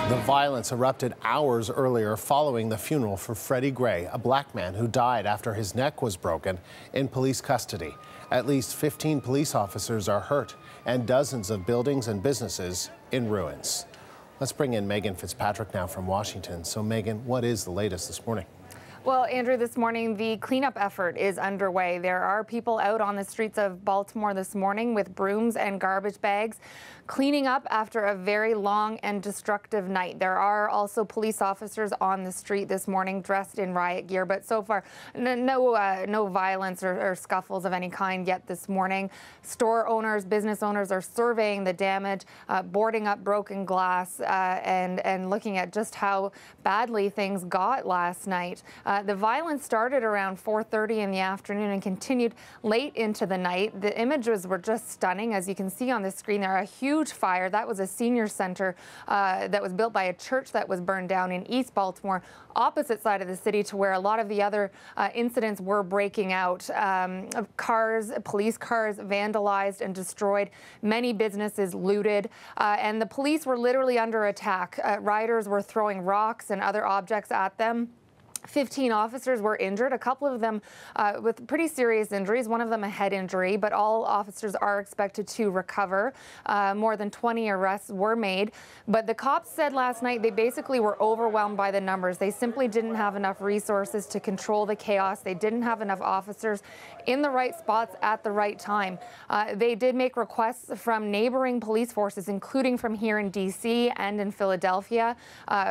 The violence erupted hours earlier following the funeral for Freddie Gray, a black man who died after his neck was broken in police custody. At least 15 police officers are hurt and dozens of buildings and businesses in ruins. Let's bring in Megan Fitzpatrick now from Washington. So Megan, what is the latest this morning? Well, Andrew, this morning the cleanup effort is underway. There are people out on the streets of Baltimore this morning with brooms and garbage bags, cleaning up after a very long and destructive night. There are also police officers on the street this morning dressed in riot gear, but so far no violence or scuffles of any kind yet this morning. Store owners, business owners are surveying the damage, boarding up broken glass and looking at just how badly things got last night. The violence started around 4:30 in the afternoon and continued late into the night. The images were just stunning. As you can see on the screen, there are a huge fire. That was a senior center that was built by a church that was burned down in East Baltimore, opposite side of the city to where a lot of the other incidents were breaking out. Police cars vandalized and destroyed, many businesses looted, and the police were literally under attack. Rioters were throwing rocks and other objects at them. 15 officers were injured, a couple of them with pretty serious injuries, one of them a head injury, but all officers are expected to recover. More than 20 arrests were made, but the cops said last night they basically were overwhelmed by the numbers. They simply didn't have enough resources to control the chaos. They didn't have enough officers in the right spots at the right time. They did make requests from neighboring police forces, including from here in D.C. and in Philadelphia,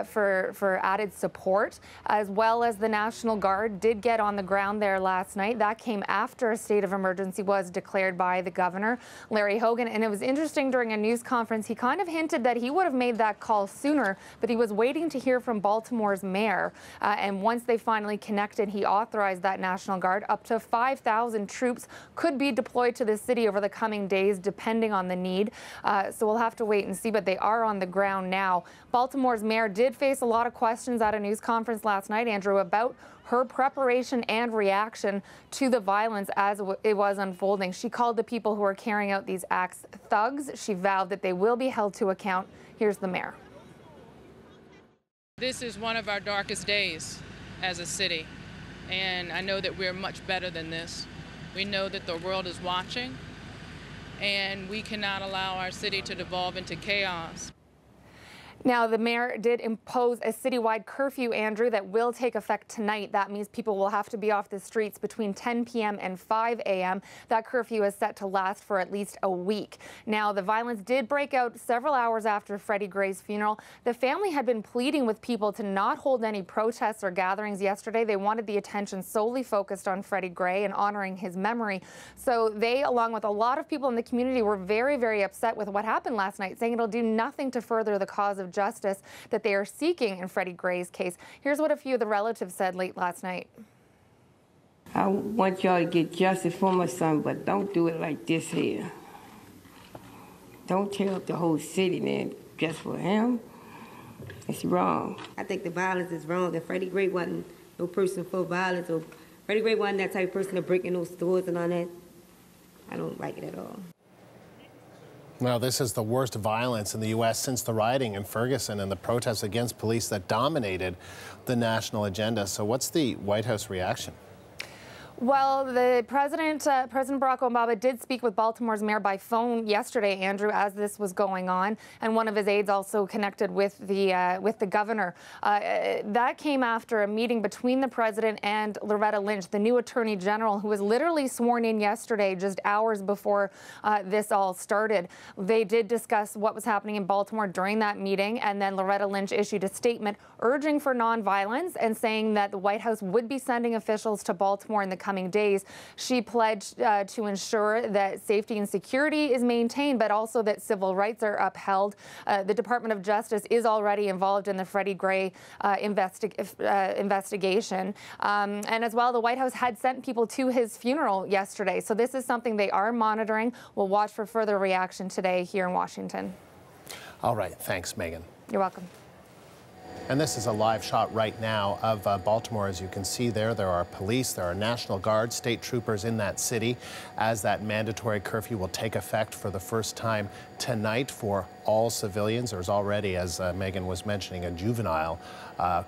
for added support, as well as the National Guard did get on the ground there last night. That came after a state of emergency was declared by the governor, Larry Hogan. And it was interesting, during a news conference, he kind of hinted that he would have made that call sooner, but he was waiting to hear from Baltimore's mayor. And once they finally connected, he authorized that National Guard. Up to 5,000 troops could be deployed to the city over the coming days, depending on the need. So we'll have to wait and see, but they are on the ground now. Baltimore's mayor did face a lot of questions at a news conference last night, Andrew, about her preparation and reaction to the violence as it was unfolding. She called the people who are carrying out these acts thugs. She vowed that they will be held to account. Here's the mayor. This is one of our darkest days as a city, and I know that we're much better than this. We know that the world is watching, and we cannot allow our city to devolve into chaos. Now, the mayor did impose a citywide curfew, Andrew, that will take effect tonight. That means people will have to be off the streets between 10 p.m. and 5 a.m. That curfew is set to last for at least a week. Now, the violence did break out several hours after Freddie Gray's funeral. The family had been pleading with people to not hold any protests or gatherings yesterday. They wanted the attention solely focused on Freddie Gray and honoring his memory. So they, along with a lot of people in the community, were very, very upset with what happened last night, saying it'll do nothing to further the cause of justice that they are seeking in Freddie Gray's case. Here's what a few of the relatives said late last night. I want y'all to get justice for my son, but don't do it like this here. Don't tear up the whole city, man, just for him. It's wrong. I think the violence is wrong, and Freddie Gray wasn't no person for violence, or Freddie Gray wasn't that type of person to break in those stores and all that. I don't like it at all. Well, this is the worst violence in the U.S. since the rioting in Ferguson and the protests against police that dominated the national agenda. So what's the White House reaction? Well, the President Barack Obama did speak with Baltimore's mayor by phone yesterday, Andrew, as this was going on, and one of his aides also connected with the governor. That came after a meeting between the president and Loretta Lynch, the new attorney general, who was literally sworn in yesterday, just hours before this all started. They did discuss what was happening in Baltimore during that meeting, and then Loretta Lynch issued a statement urging for nonviolence and saying that the White House would be sending officials to Baltimore in the coming days. She pledged to ensure that safety and security is maintained, but also that civil rights are upheld. The Department of Justice is already involved in the Freddie Gray investigation. And as well, the White House had sent people to his funeral yesterday. So this is something they are monitoring. We'll watch for further reaction today here in Washington. All right. Thanks, Megan. You're welcome. And this is a live shot right now of Baltimore. As you can see there are police, there are National Guard, state troopers in that city as that mandatory curfew will take effect for the first time tonight for all civilians. There's already, as Megan was mentioning, a juvenile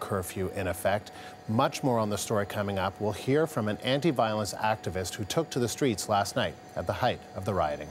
curfew in effect. Much more on the story coming up. We'll hear from an anti-violence activist who took to the streets last night at the height of the rioting.